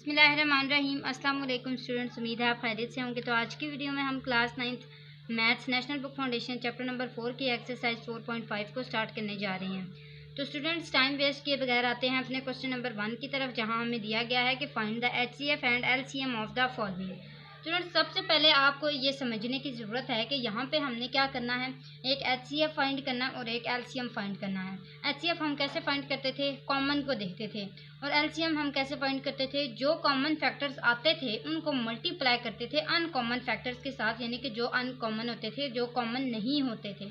बिस्मिल्लाहिर्रहमानिर्रहीम। अस्सलाम वालेकुम स्टूडेंट्स, उम्मीद है आप खैरियत से होंगे। तो आज की वीडियो में हम class 9th maths national book foundation chapter number 4 की एक्सरसाइज 4.5 को स्टार्ट करने जा रहे हैं। तो स्टूडेंट्स टाइम वेस्ट किए बगैर आते हैं अपने क्वेश्चन नंबर 1 की तरफ, जहां हमें दिया गया है कि find the HCF and LCM of the following. Students सबसे पहले आपको ये समझने की ज़रूरत है कि यहाँ पे हमने क्या करना है, एक HCF फाइंड करना और एक LCM फाइंड करना है। HCF हम कैसे फाइंड करते थे, कॉमन को देखते थे, और LCM हम कैसे फाइंड करते थे, जो कॉमन फैक्टर्स आते थे उनको मल्टीप्लाई करते थे अनकॉमन फैक्टर्स के साथ, यानी कि जो अनकॉमन होते थे, जो कॉमन नहीं होते थे।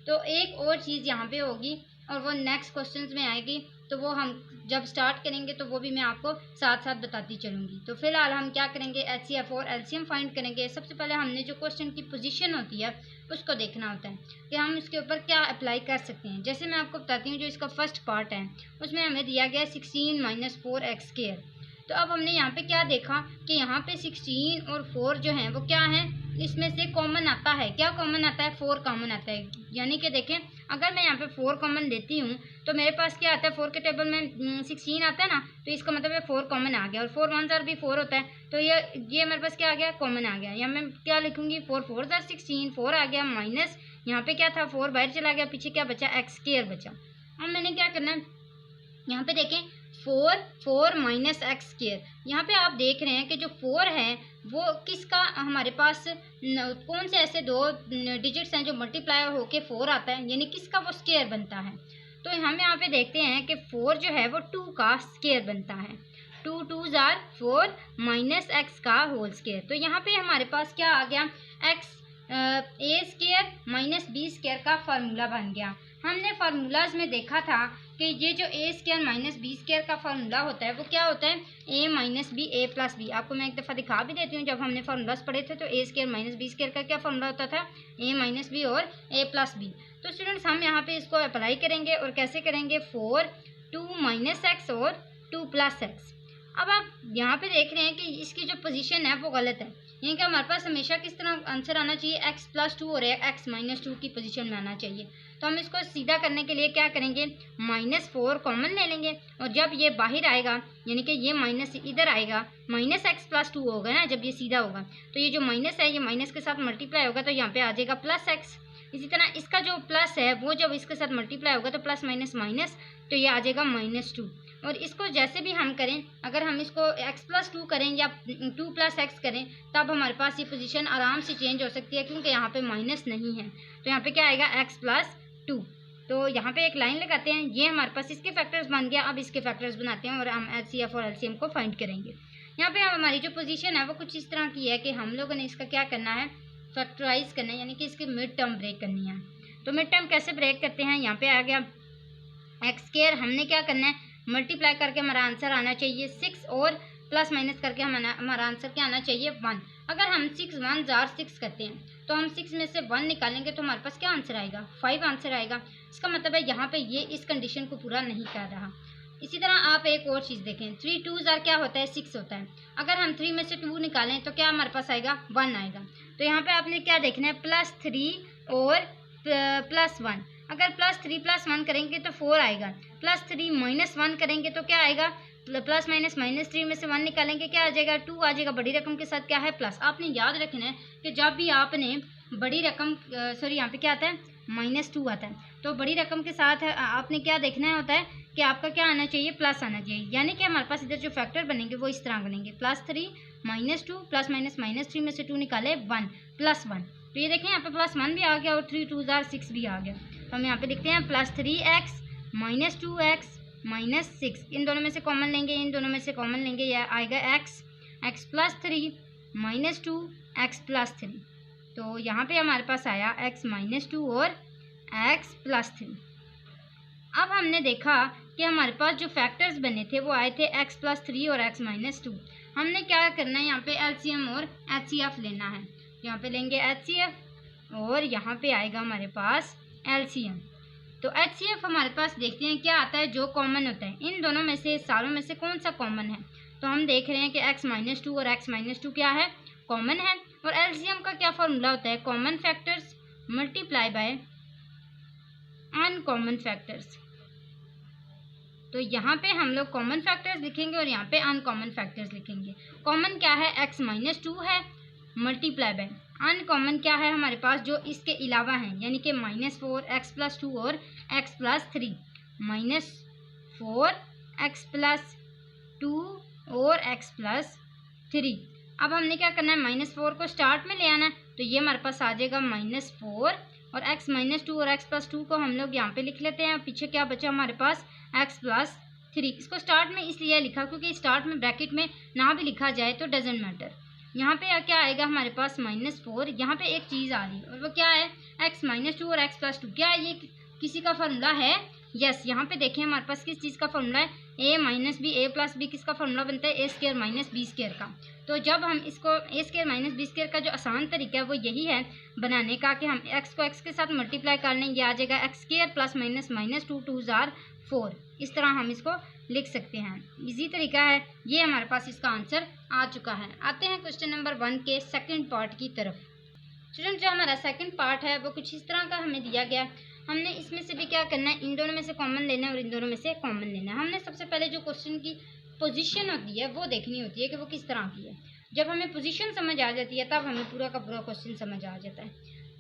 तो एक और चीज़ यहाँ पे होगी और वो नेक्स्ट क्वेश्चंस में आएगी, तो वो हम जब स्टार्ट करेंगे तो वो भी मैं आपको साथ साथ बताती चलूँगी। तो फिलहाल हम क्या करेंगे, HCF और LCM फाइंड करेंगे। सबसे पहले हमने जो क्वेश्चन की पोजीशन होती है उसको देखना होता है कि हम इसके ऊपर क्या अप्लाई कर सकते हैं। जैसे मैं आपको बताती हूँ, जो इसका फर्स्ट पार्ट है उसमें हमें दिया गया 16 - 4x²। तो अब हमने यहाँ पे क्या देखा कि यहाँ पे 16 और 4 जो हैं वो क्या हैं, इसमें से कॉमन आता है। क्या कॉमन आता है, 4 कॉमन आता है। यानी कि देखें, अगर मैं यहाँ पे 4 कॉमन लेती हूँ तो मेरे पास क्या आता है, 4 के टेबल में 16 आता है ना, तो इसका मतलब है 4 कॉमन आ गया। और 4 1 जार भी 4 होता है, तो ये मेरे पास क्या आ गया, कॉमन आ गया। या मैं क्या लिखूँगी, 4 4 जार 16, 4 आ गया माइनस, यहाँ पे क्या था, 4 बाहर चला गया, पीछे क्या बचा, x² बचा। अब मैंने क्या करना है, यहाँ पे देखें 4 माइनस x²। यहाँ पे आप देख रहे हैं कि जो 4 है वो किसका, हमारे पास कौन से ऐसे दो डिजिट्स हैं जो मल्टीप्लाई होके 4 आता है, यानी किसका वो स्क्वायर बनता है। तो हम यहाँ पे देखते हैं कि 4 जो है वो 2 का स्क्वायर बनता है। 2 2 जार 4 माइनस x का होल स्क्वायर। तो यहाँ पे हमारे पास क्या आ गया, a² माइनस b² का फार्मूला बन गया। हमने फार्मूलाज में देखा था कि ये जो a² माइनस b² का फार्मूला होता है वो क्या होता है, a minus B a plus B. आपको मैं एक दफ़ा दिखा भी देती हूँ, जब हमने फार्मूलाज पढ़े थे तो a² माइनस b² का क्या फार्मूला होता था, a माइनस बी और a प्लस बी। तो स्टूडेंट्स हम यहाँ पे इसको अप्लाई करेंगे और कैसे करेंगे, 4 2 माइनस एक्स और 2 प्लस एक्स। अब आप यहाँ पे देख रहे हैं कि इसकी जो पोजीशन है वो गलत है, यानी कि हमारे पास हमेशा किस तरह आंसर आना चाहिए, x+2 और x-2 की पोजीशन में आना चाहिए। तो हम इसको सीधा करने के लिए क्या करेंगे, -4 कॉमन ले लेंगे, और जब ये बाहर आएगा यानी कि ये माइनस इधर आएगा, -x+2 होगा ना जब ये सीधा होगा, तो ये जो माइनस है ये माइनस के साथ मल्टीप्लाई होगा तो यहाँ पे आ जाएगा +x। इसी तरह इसका जो प्लस है वो जब इसके साथ मल्टीप्लाई होगा तो प्लस माइनस माइनस, तो ये आ जाएगा -2। और इसको जैसे भी हम करें, अगर हम इसको x+2 करें या 2 + x करें, तब हमारे पास ये पोजीशन आराम से चेंज हो सकती है, क्योंकि यहाँ पे माइनस नहीं है। तो यहाँ पे क्या आएगा, x+2। तो यहाँ पे एक लाइन लगाते हैं, ये हमारे पास इसके फैक्टर्स बन गया। अब इसके फैक्टर्स बनाते हैं और हम HCF और LCM को फाइंड करेंगे। यहाँ पे हमारी जो पोजीशन है वो कुछ इस तरह की है कि हम लोगों ने इसका क्या करना है, फैक्टराइज करना है, यानी कि इसकी मिड टर्म ब्रेक करनी है। तो मिड टर्म कैसे ब्रेक करते हैं, यहाँ पे आ गया x², हमने क्या करना है, मल्टीप्लाई करके हमारा आंसर आना चाहिए 6 और प्लस माइनस करके हमारा आंसर क्या आना चाहिए, 1। अगर हम 6 1 जार 6 करते हैं तो हम 6 में से 1 निकालेंगे तो हमारे पास क्या आंसर आएगा, 5 आंसर आएगा। इसका मतलब है यहाँ पे ये इस कंडीशन को पूरा नहीं कर रहा। इसी तरह आप एक और चीज़ देखें, 3 2 जार क्या होता है, 6 होता है। अगर हम 3 में से 2 निकालें तो क्या हमारे पास आएगा, 1 आएगा। तो यहाँ पे आपने क्या देखना है, +3 और +1। अगर +3 + 1 करेंगे तो 4 आएगा, +3 - 1 करेंगे तो क्या आएगा, प्लस माइनस -3 में से 1 निकालेंगे क्या आ जाएगा, 2 आ जाएगा। बड़ी रकम के साथ क्या है, प्लस। आपने याद रखना है कि जब भी आपने बड़ी रकम यहाँ पे क्या आता है, -2 आता है, तो बड़ी रकम के साथ आपने क्या देखना होता है कि आपका क्या आना चाहिए, प्लस आना चाहिए। यानी कि हमारे पास इधर जो फैक्टर बनेंगे वो इस तरह बनेंगे, +3 -2 प्लस माइनस -3 में से 2 निकाले 1 +1। तो ये देखें यहाँ पे +1 भी आ गया और 3 2 जार 6 भी आ गया। तो हम यहाँ पे लिखते हैं +3x -2x -6। इन दोनों में से कॉमन लेंगे, इन दोनों में से कॉमन लेंगे, यह आएगा x+3 -2 x+3। तो यहाँ पे हमारे पास आया x-2 और x+3। अब हमने देखा कि हमारे पास जो फैक्टर्स बने थे वो आए थे x+3 और x-2। हमने क्या करना है, यहाँ पे LCM और HCF लेना है। यहाँ पे लेंगे HCF और यहाँ पे आएगा हमारे पास LCM। तो HCF हमारे पास देखते हैं क्या आता है, जो कॉमन होता है। इन दोनों में से, सारों में से कौन सा कॉमन है, तो हम देख रहे हैं कि x-2 और x-2 क्या है, कॉमन है। और LCM का क्या फॉर्मूला होता है, common factors multiply by uncommon factors. तो यहाँ पे हम लोग कॉमन फैक्टर्स लिखेंगे और यहाँ पे अनकॉमन फैक्टर्स लिखेंगे। कॉमन क्या है, x माइनस 2 है मल्टीप्लाई बाय, अनकॉमन क्या है हमारे पास जो इसके अलावा है, यानी कि -4 x प्लस 2 और x प्लस 3, -4 x प्लस 2 और x प्लस 3। अब हमने क्या करना है, -4 को स्टार्ट में ले आना है, तो ये हमारे पास आ जाएगा -4 और x माइनस 2 और x प्लस 2 को हम लोग यहाँ पे लिख लेते हैं। पीछे क्या बचा हमारे पास, x प्लस 3। इसको स्टार्ट में इसलिए लिखा क्योंकि स्टार्ट में ब्रैकेट में ना भी लिखा जाए तो डजेंट मैटर। यहाँ पे क्या आएगा हमारे पास -4, यहाँ पे एक चीज़ आ रही है और वो क्या है, x माइनस 2 और x प्लस 2। क्या ये किसी का फार्मूला है? यस, यहाँ पे देखें हमारे पास किस चीज़ का फार्मूला है, a minus B, a plus B किसका फार्मूला बनता है, A square minus B square का। तो जब हम इसको A square minus B square का जो आसान तरीका है वो यही है बनाने का कि हम x को x के साथ मल्टीप्लाई कर लें, ये आ जाएगा x square plus minus -2 2 jar 4। इस तरह हम इसको लिख सकते हैं, इजी तरीका है। ये हमारे पास इसका आंसर आ चुका है। आते हैं क्वेश्चन नंबर 1 के सेकंड पार्ट की तरफ। स्टूडेंट जो हमारा सेकंड पार्ट है वो कुछ इस तरह का हमें दिया गया। हमने इसमें से भी क्या करना है, इन दोनों में से कॉमन लेना है और इन दोनों में से कॉमन लेना है। हमने सबसे पहले जो क्वेश्चन की पोजीशन होती है वो देखनी होती है कि वो किस तरह की है। जब हमें पोजीशन समझ आ जाती है तब हमें पूरा का पूरा क्वेश्चन समझ आ जाता है।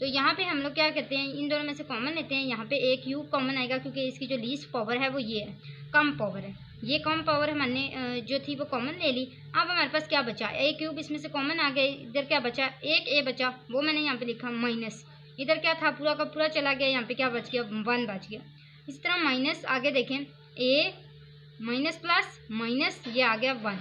तो यहाँ पे हम लोग क्या करते हैं, इन दोनों में से कॉमन लेते हैं। यहाँ पे a क्यूब कॉमन आएगा क्योंकि इसकी जो लीस्ट पावर है वो ये है, कम पावर है। ये कम पावर हमने जो थी वो कॉमन ले ली। अब हमारे पास क्या बचा, a क्यूब इसमें से कॉमन आ गया। इधर क्या बचा, एक a बचा, वो मैंने यहाँ पे लिखा माइनस। इधर क्या था, पूरा का पूरा चला गया, यहाँ पे क्या बच गया, 1 बच गया। इस तरह माइनस आगे देखें, a माइनस प्लस माइनस, ये आ गया 1।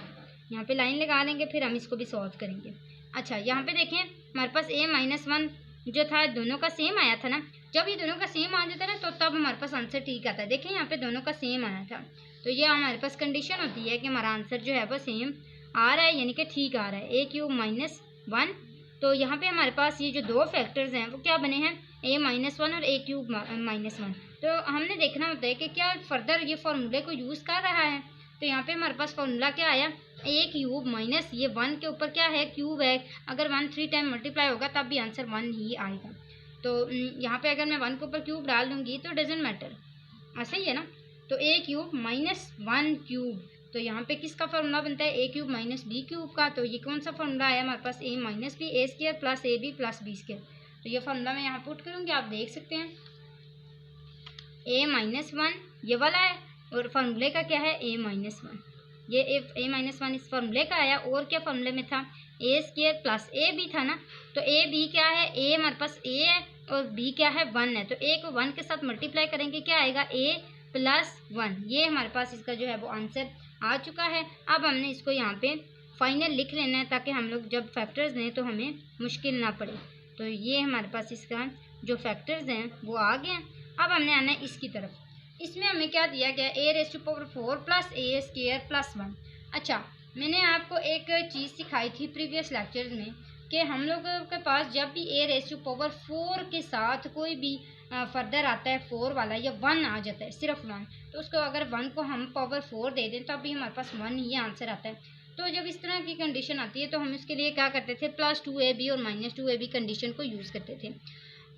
यहाँ पे लाइन लगा लेंगे, फिर हम इसको भी सॉल्व करेंगे। अच्छा, यहाँ पे देखें हमारे पास a माइनस 1 जो था दोनों का सेम आया था ना। जब ये दोनों का सेम आ जाता है ना तो तब हमारे पास आंसर ठीक आता है। देखें यहाँ पे दोनों का सेम आया था, तो ये हमारे पास कंडीशन होती है कि हमारा आंसर जो है वो सेम आ रहा है, यानी कि ठीक आ रहा है। a क्यूब माइनस 1, तो यहाँ पे हमारे पास ये जो दो फैक्टर्स हैं वो क्या बने हैं, a माइनस 1 और a क्यूब माइनस 1। तो हमने देखना होता है कि क्या फर्दर ये फार्मूले को यूज़ कर रहा है। तो यहाँ पे हमारे पास फार्मूला क्या आया, a क्यूब माइनस ये 1 के ऊपर क्या है, क्यूब है। अगर 1 3 टाइम मल्टीप्लाई होगा तब भी आंसर 1 ही आएगा। तो यहाँ पे अगर मैं 1 के ऊपर क्यूब डाल दूँगी तो डजेंट मैटर, ऐसा ही है ना। तो a क्यूब माइनस 1 क्यूब, तो यहाँ पे किसका फार्मूला बनता है, a cube minus B cube का। तो ये कौन सा फार्मूला आया हमारे पास, a minus B, A square plus A B plus B square. तो ये फार्मूला मैं यहाँ पुट करूँगी, आप देख सकते हैं a माइनस 1 ये वाला है और फार्मूले का क्या है, a माइनस 1। ये a माइनस 1 इस फार्मूले का आया। और क्या फार्मूले में था, ए स्क्वायर प्लस ए बी था ना। तो ए बी क्या है, a हमारे पास a है और b क्या है, 1 है। तो a को 1 के साथ मल्टीप्लाई करेंगे, क्या आएगा, a प्लस 1। ये हमारे पास इसका जो है वो आंसर आ चुका है। अब हमने इसको यहाँ पे फाइनल लिख लेना है ताकि हम लोग जब फैक्टर्स दें तो हमें मुश्किल ना पड़े। तो ये हमारे पास इसका जो फैक्टर्स हैं वो आ गए हैं। अब हमने आना है इसकी तरफ। इसमें हमें क्या दिया गया, a⁴ plus a square plus 1। अच्छा, मैंने आपको एक चीज़ सिखाई थी प्रीवियस लेक्चर्स में कि हम लोगों के पास जब भी a⁴ के साथ कोई भी फर्दर आता है 4 वाला या 1 आ जाता है, सिर्फ 1, तो उसको अगर 1 को हम पावर 4 दे दें तब भी हमारे पास 1 ही आंसर आता है। तो जब इस तरह की कंडीशन आती है तो हम इसके लिए क्या करते थे, +2ab और -2ab कंडीशन को यूज़ करते थे।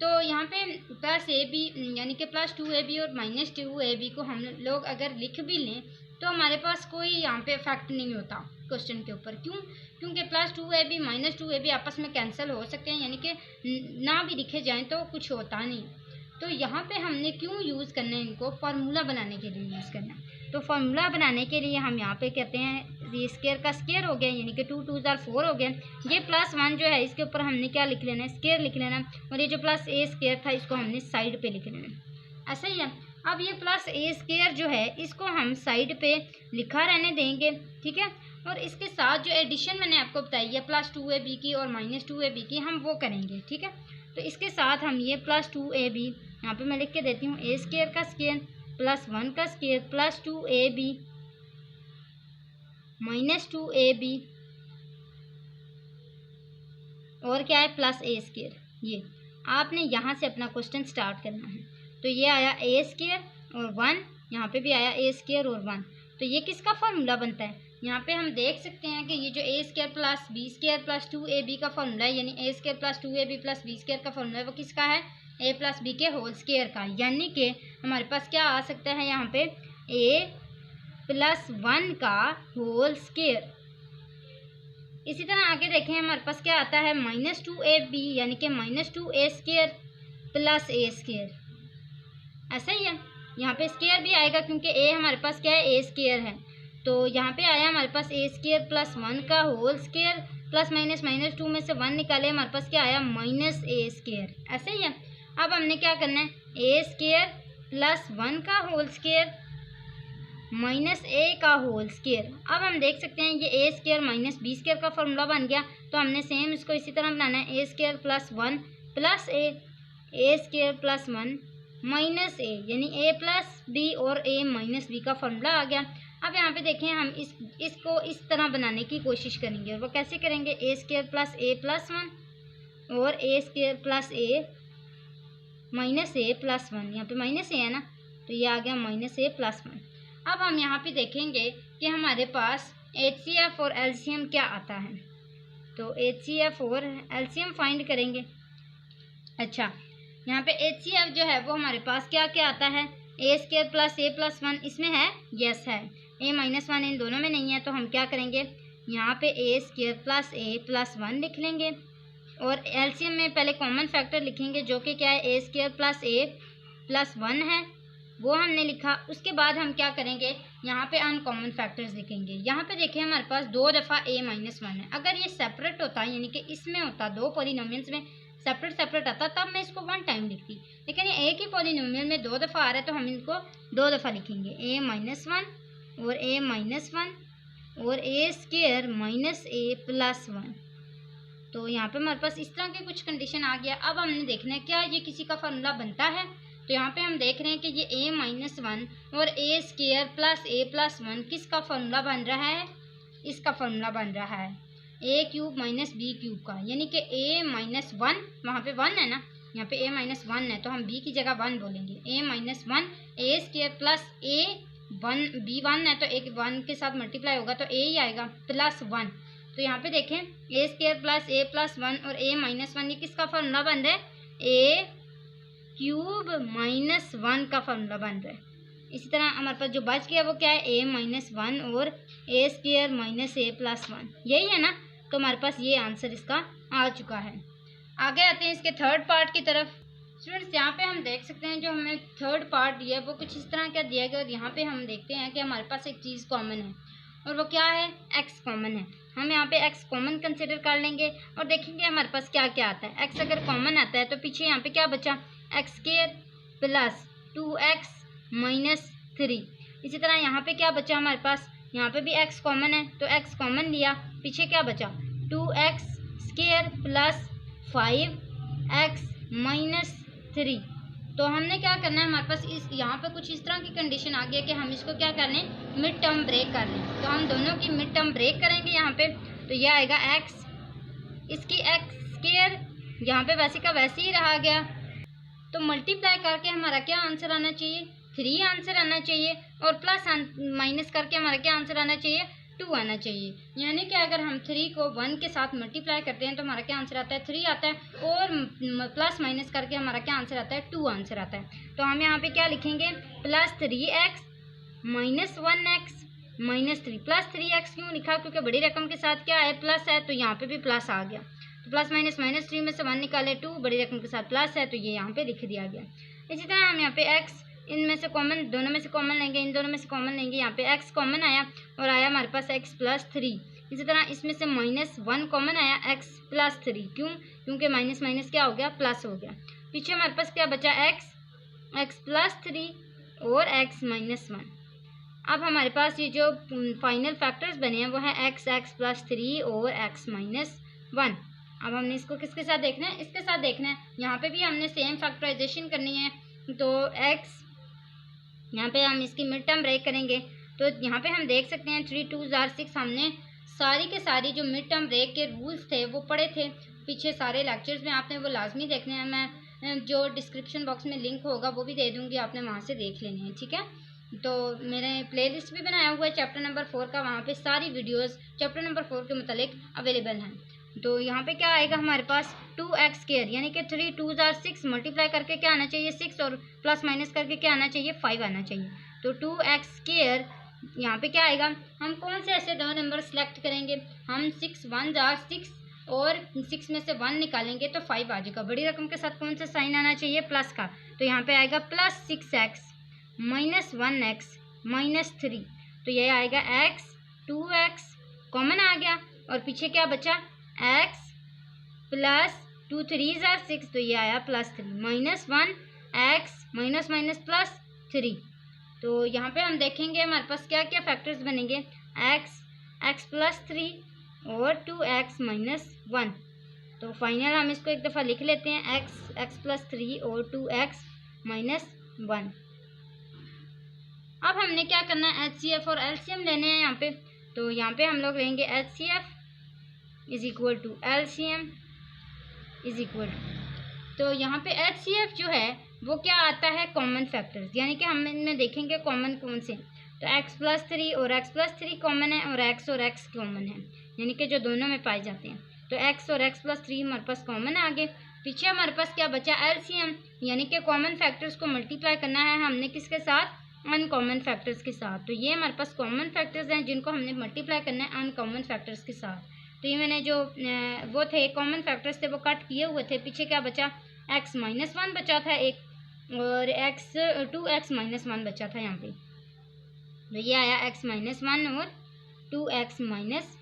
तो यहाँ पे +ab यानी कि +2ab और -2ab को हम लोग अगर लिख भी लें तो हमारे पास कोई यहाँ पे इफेक्ट नहीं होता क्वेश्चन के ऊपर। क्यों? क्योंकि +2ab -2ab आपस में कैंसिल हो सकते हैं, यानी कि ना भी लिखे जाएं तो कुछ होता नहीं। तो यहाँ पे हमने क्यों यूज़ करना है, इनको फार्मूला बनाने के लिए यूज़ करना है। तो फार्मूला बनाने के लिए हम यहाँ पे कहते हैं ये स्क्वायर का स्क्वायर हो गया, यानी कि 2 2 जार 4 हो गया। ये +1 जो है इसके ऊपर हमने क्या लिख लेना है, स्क्वायर लिख लेना। और ये जो प्लस a स्क्वायर था इसको हमने साइड पे लिख लेना, ऐसा ही है। अब ये +a स्क्वायर जो है इसको हम साइड पे लिखा रहने देंगे, ठीक है। और इसके साथ जो एडिशन मैंने आपको बताई है +2ab की और -2ab की, हम वो करेंगे, ठीक है। तो इसके साथ हम ये +2ab यहाँ पे मैं लिख के देती हूँ, a स्क्वायर का स्क्वायर प्लस 1 का स्क्वायर प्लस 2ab -2ab और क्या है प्लस a स्क्वायर। ये आपने यहाँ से अपना क्वेश्चन स्टार्ट करना है। तो ये आया a स्क्वायर और 1, यहाँ पे भी आया a स्क्वायर और 1। तो ये किसका फार्मूला बनता है, यहाँ पे हम देख सकते हैं कि ये जो a square plus b square plus 2ab का फार्मूला है, यानी a square plus 2ab plus b square का फार्मूला है, वो किसका है, a प्लस b के होल स्क्वायर का। यानी कि हमारे पास क्या आ सकता है यहाँ पे a प्लस 1 का होल स्क्वायर। इसी तरह आगे देखें हमारे पास क्या आता है, -2ab यानी कि -2a² प्लस a²। ऐसा ही है, यहाँ पे स्क्वायर भी आएगा क्योंकि a हमारे पास क्या है, a² है। तो यहाँ पे आया हमारे पास a² प्लस 1 का होल स्क्वायर प्लस माइनस -2 में से 1 निकाले, हमारे पास क्या आया, -a²। ऐसे ही है। अब हमने क्या करना है, a² प्लस 1 का होल स्क्वायर माइनस a का होल स्क्वायर। अब हम देख सकते हैं ये a² माइनस b² का फॉर्मूला बन गया। तो हमने सेम इसको इसी तरह बनाना है, a² plus 1 plus a² plus 1 minus a यानी a प्लस b और a माइनस b का फॉर्मूला आ गया। अब यहाँ पे देखें हम इसको इस तरह बनाने की कोशिश करेंगे, और वो कैसे करेंगे, a² प्लस a प्लस 1 और a² plus a minus a plus 1। यहाँ पे माइनस a है ना, तो ये आ गया -a प्लस 1। अब हम यहाँ पे देखेंगे कि हमारे पास HCF और LCM क्या आता है। तो HCF और LCM फाइंड करेंगे। अच्छा, यहाँ पे HCF जो है वो हमारे पास क्या क्या आता है, a² प्लस a प्लस 1 इसमें है, यस है। a माइनस 1 इन दोनों में नहीं है, तो हम क्या करेंगे, यहाँ पे a² प्लस a प्लस 1 लिख लेंगे। और LCM में पहले कॉमन फैक्टर लिखेंगे जो कि क्या है, a² प्लस a प्लस 1 है, वो हमने लिखा। उसके बाद हम क्या करेंगे, यहाँ पे अनकॉमन फैक्टर्स लिखेंगे। यहाँ पे देखिए हमारे पास 2 दफ़ा a माइनस 1 है। अगर ये सेपरेट होता यानी कि इसमें होता, दो पॉलिनोमियल्स में सेपरेट आता, तब मैं इसको 1 टाइम लिखती। लेकिन ये एक ही पॉलिनोमियल में 2 दफ़ा आ रहा है, तो हम इनको 2 दफ़ा लिखेंगे, a माइनस 1 और a माइनस 1 और a² माइनस a प्लस 1। तो यहाँ पे हमारे पास इस तरह की कुछ कंडीशन आ गया। अब हमने देखना है क्या ये किसी का फॉर्मूला बनता है। तो यहाँ पे हम देख रहे हैं कि ये a माइनस 1 और a² प्लस a प्लस 1 किसका फॉर्मूला बन रहा है, इसका फॉर्मूला बन रहा है a³ माइनस b³ का, यानी कि a माइनस 1, वहाँ पे 1 है ना, यहाँ पे a माइनस 1 है तो हम b की जगह 1 बोलेंगे, a minus 1 a² plus a 1 b 1 है तो एक 1 के साथ मल्टीप्लाई होगा तो a ही आएगा प्लस 1। तो यहाँ पे देखें a² प्लस a प्लस 1 और a माइनस 1 ये किसका फॉर्मूला बन रहा है, a³ माइनस 1 का फॉर्मूला बन रहा है। इसी तरह हमारे पास जो बच गया वो क्या है, a माइनस 1 और a² माइनस a प्लस 1, यही है ना। तो हमारे पास ये आंसर इसका आ चुका है। आगे आते हैं इसके थर्ड पार्ट की तरफ। स्टूडेंट्स यहाँ पे हम देख सकते हैं जो हमें थर्ड पार्ट दिया है वो कुछ इस तरह का दिया गया, और यहाँ पे हम देखते हैं कि हमारे पास एक चीज़ कॉमन है, और वो क्या है, x कॉमन है। हम यहाँ पे x कॉमन कंसिडर कर लेंगे और देखेंगे हमारे पास क्या क्या आता है। x अगर कॉमन आता है तो पीछे यहाँ पे क्या बचा, x² प्लस 2x माइनस 3। इसी तरह यहाँ पे क्या बचा हमारे पास, यहाँ पे भी x कॉमन है तो x कॉमन लिया, पीछे क्या बचा, 2x² प्लस 5x माइनस 3। तो हमने क्या करना है, हमारे पास इस यहाँ पे कुछ इस तरह की कंडीशन आ गई है कि हम इसको क्या कर लें, मिड टर्म ब्रेक कर लें। तो हम दोनों की मिड टर्म ब्रेक करेंगे यहाँ पे, तो यह आएगा x, इसकी x² यहाँ पे वैसे का वैसे ही रहा गया, तो मल्टीप्लाई करके हमारा क्या आंसर आना चाहिए, 3 आंसर आना चाहिए, और प्लस माइनस करके हमारा क्या आंसर आना चाहिए, 2 आना चाहिए। यानी कि अगर हम 3 को 1 के साथ मल्टीप्लाई करते हैं तो हमारा क्या आंसर आता है, 3 आता है, और प्लस माइनस करके हमारा क्या आंसर आता है, 2 आंसर आता है। तो हम यहाँ पे क्या लिखेंगे, plus 3x minus 1x minus 3। Plus 3x क्यों लिखा, क्योंकि बड़ी रकम के साथ क्या है, प्लस है, तो यहाँ पे भी प्लस आ गया। तो प्लस माइनस -3 में से 1 निकाले 2, बड़ी रकम के साथ प्लस है तो ये यहाँ पे लिख दिया गया। इसी तरह हम यहाँ पे x इनमें से कॉमन, दोनों में से कॉमन लेंगे, इन दोनों में से कॉमन लेंगे, यहाँ पे x कॉमन आया और आया हमारे पास x प्लस 3। इसी तरह इसमें से -1 कॉमन आया, x प्लस 3, क्यों, क्योंकि माइनस माइनस क्या हो गया, प्लस हो गया। पीछे हमारे पास क्या बचा, x प्लस 3 और x माइनस 1। अब हमारे पास ये जो फाइनल फैक्टर्स बने हैं वो है x प्लस 3 और x माइनस 1। अब हमने इसको किसके साथ देखना है, इसके साथ देखना है। यहाँ पे भी हमने सेम फैक्टराइजेशन करनी है, तो x यहाँ पे हम इसकी मिड टर्म ब्रेक करेंगे। तो यहाँ पे हम देख सकते हैं 3 2 6 हमने सारी के सारी जो मिड टर्म ब्रेक के रूल्स थे वो पढ़े थे पीछे सारे लेक्चर्स में, आपने वो लाजमी देखने हैं। मैं जो डिस्क्रिप्शन बॉक्स में लिंक होगा वो भी दे दूँगी, आपने वहाँ से देख लेने हैं, ठीक है। तो मैंने प्लेलिस्ट भी बनाया हुआ है चैप्टर नंबर 4 का, वहाँ पे सारी वीडियोस चैप्टर नंबर 4 के मुतालिक अवेलेबल हैं। तो यहाँ पे क्या आएगा हमारे पास, 2x² यानी कि 3 2 6 मल्टीप्लाई करके क्या आना चाहिए, 6, और प्लस माइनस करके क्या आना चाहिए, 5 आना चाहिए। तो 2x² यहाँ पे क्या आएगा, हम कौन से ऐसे दो नंबर सेलेक्ट करेंगे, हम 6 1 जार 6 और 6 में से 1 निकालेंगे तो 5 आ जाएगा। बड़ी रकम के साथ कौन सा साइन आना चाहिए, प्लस का। तो यहाँ पे आएगा +6x - 1x - 3, तो ये आएगा x 2x कॉमन आ गया और पीछे क्या बचा, x प्लस 2 3 जार 6, तो ये आया +3 -1 x माइनस माइनस +3। तो यहाँ पे हम देखेंगे हमारे पास क्या क्या फैक्टर्स बनेंगे, x +3 और 2x - 1। तो फाइनल हम इसको एक दफ़ा लिख लेते हैं, x +3 और 2x - 1। अब हमने क्या करना है, HCF और LCM लेने हैं यहाँ पे। तो यहाँ पे हम लोग लेंगे HCF = LCM = तो यहाँ पे HCF जो है वो क्या आता है, कॉमन फैक्टर्स, यानी कि हम इनमें देखेंगे कॉमन कौन से। तो x +3 और x +3 कॉमन है और x कॉमन है, यानी कि जो दोनों में पाए जाते हैं। तो x और x +3 हमारे पास कॉमन है। आगे पीछे हमारे पास क्या बचा, LCM, यानी कि कॉमन फैक्टर्स को मल्टीप्लाई करना है हमने किसके साथ, अनकॉमन फैक्टर्स के साथ। तो ये हमारे पास कॉमन फैक्टर्स हैं जिनको हमने मल्टीप्लाई करना है अनकॉमन फैक्टर्स के साथ। तो ये मैंने जो वो थे कॉमन फैक्टर्स थे वो कट किए हुए थे। पीछे क्या बचा, x - 1 बचा था एक, और 2x - 1 बचा था यहाँ पे। तो ये आया x - 1 और 2x -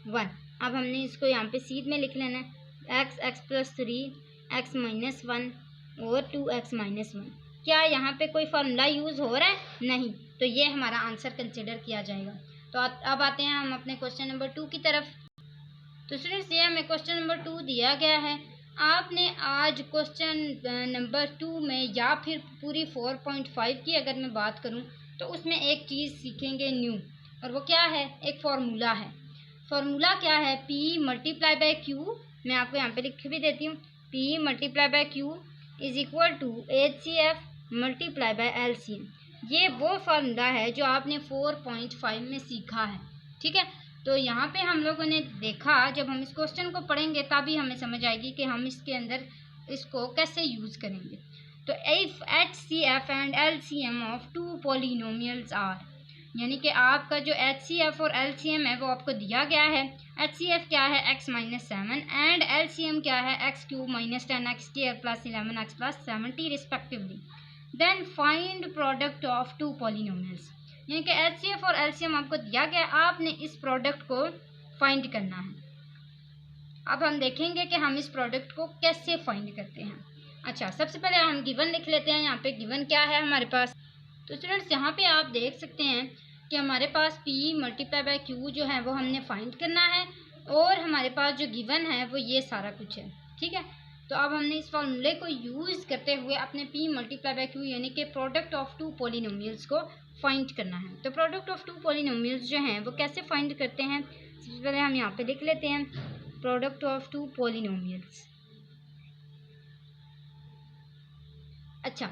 1। अब हमने इसको यहाँ पे सीध में लिख लेना है, x +3 x - 1 और 2x - 1। क्या यहाँ पे कोई फार्मूला यूज़ हो रहा है, नहीं, तो ये हमारा आंसर कंसिडर किया जाएगा। तो अब आते हैं हम अपने क्वेश्चन नंबर 2 की तरफ। तो स्टूडेंट्स ये हमें क्वेश्चन नंबर 2 दिया गया है। आपने आज क्वेश्चन नंबर 2 में या फिर पूरी 4.5 की अगर मैं बात करूं तो उसमें एक चीज़ सीखेंगे न्यू, और वो क्या है, एक फार्मूला है। फार्मूला क्या है, P × Q। मैं आपको यहाँ पे लिख भी देती हूँ, P × Q = HCF × LCM। ये वो फार्मूला है जो आपने 4.5 में सीखा है, ठीक है। तो यहाँ पे हम लोगों ने देखा, जब हम इस क्वेश्चन को पढ़ेंगे तभी हमें समझ आएगी कि हम इसके अंदर इसको कैसे यूज़ करेंगे। तो if HCF and LCM of 2 polynomials are, यानी कि आपका जो HCF और LCM है वो आपको दिया गया है। HCF क्या है, x - 7 एंड LCM क्या है, x³ - 10x² + 11x + 70 respectively. Then find product of 2 polynomials, यानी कि HCF और LCM आपको दिया गया, आपने इस प्रोडक्ट को फाइंड करना है। अब हम देखेंगे कि हम इस प्रोडक्ट को कैसे फाइंड करते हैं। अच्छा, सबसे पहले हम गिवन लिख लेते हैं। यहाँ पे गिवन क्या है हमारे पास, तो स्टूडेंट्स यहाँ पे आप देख सकते हैं कि हमारे पास P × Q जो है वो हमने फाइंड करना है, और हमारे पास जो गिवन है वो ये सारा कुछ है, ठीक है। तो अब हमने इस फॉर्मूले को यूज़ करते हुए अपने P × Q यानी कि प्रोडक्ट ऑफ 2 पॉलिनोमियल्स को फाइंड करना है। तो प्रोडक्ट ऑफ 2 पॉलिनोमियल्स जो हैं वो कैसे फाइंड करते हैं, सबसे पहले हम यहाँ पे लिख लेते हैं प्रोडक्ट ऑफ 2 पॉलिनोमियल्स। अच्छा,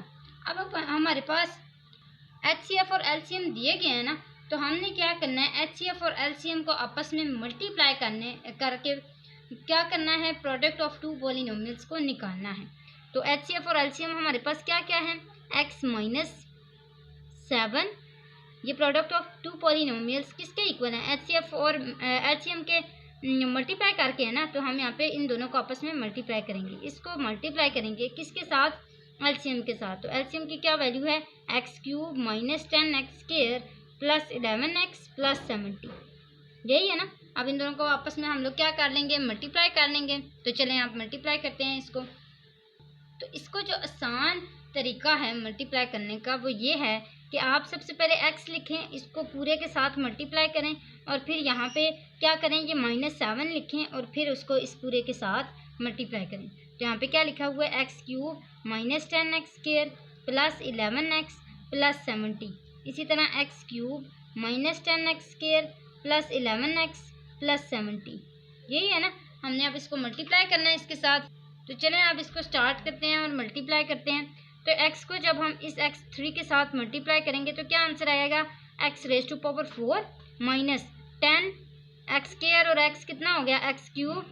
अब हमारे पास HCF और LCM दिए गए हैं ना, तो हमने क्या करना है, HCF और LCM को आपस में मल्टीप्लाई करके क्या करना है, प्रोडक्ट ऑफ 2 पॉलिनोमियल्स को निकालना है। तो HCF और LCM हमारे पास क्या क्या है, x - 7, ये प्रोडक्ट ऑफ 2 पॉलिनोमियल्स किसके इक्वल है, HCF और LCM के मल्टीप्लाई करके है ना। तो हम यहाँ पे इन दोनों को आपस में मल्टीप्लाई करेंगे, इसको मल्टीप्लाई करेंगे किसके साथ, LCM के साथ। तो LCM की क्या वैल्यू है, x³ - 10x² + 11x + 70, यही है ना। अब इन दोनों को आपस में हम लोग क्या कर लेंगे, मल्टीप्लाई कर लेंगे। तो चलें आप मल्टीप्लाई करते हैं इसको। तो इसको जो आसान तरीका है मल्टीप्लाई करने का वो ये है कि आप सबसे पहले x लिखें, इसको पूरे के साथ मल्टीप्लाई करें, और फिर यहाँ पे क्या करें, ये -7 लिखें और फिर उसको इस पूरे के साथ मल्टीप्लाई करें। तो यहाँ पे क्या लिखा हुआ है, x³ - 10x² + 11x + 70। इसी तरह x³ - 10x² + 11x + 70, यही है ना। हमने अब इसको मल्टीप्लाई करना है इसके साथ। तो चलें आप इसको स्टार्ट करते हैं और मल्टीप्लाई करते हैं। तो x को जब हम इस x3 के साथ मल्टीप्लाई करेंगे तो क्या आंसर आएगा, x⁴ - 10x² और x कितना हो गया, x³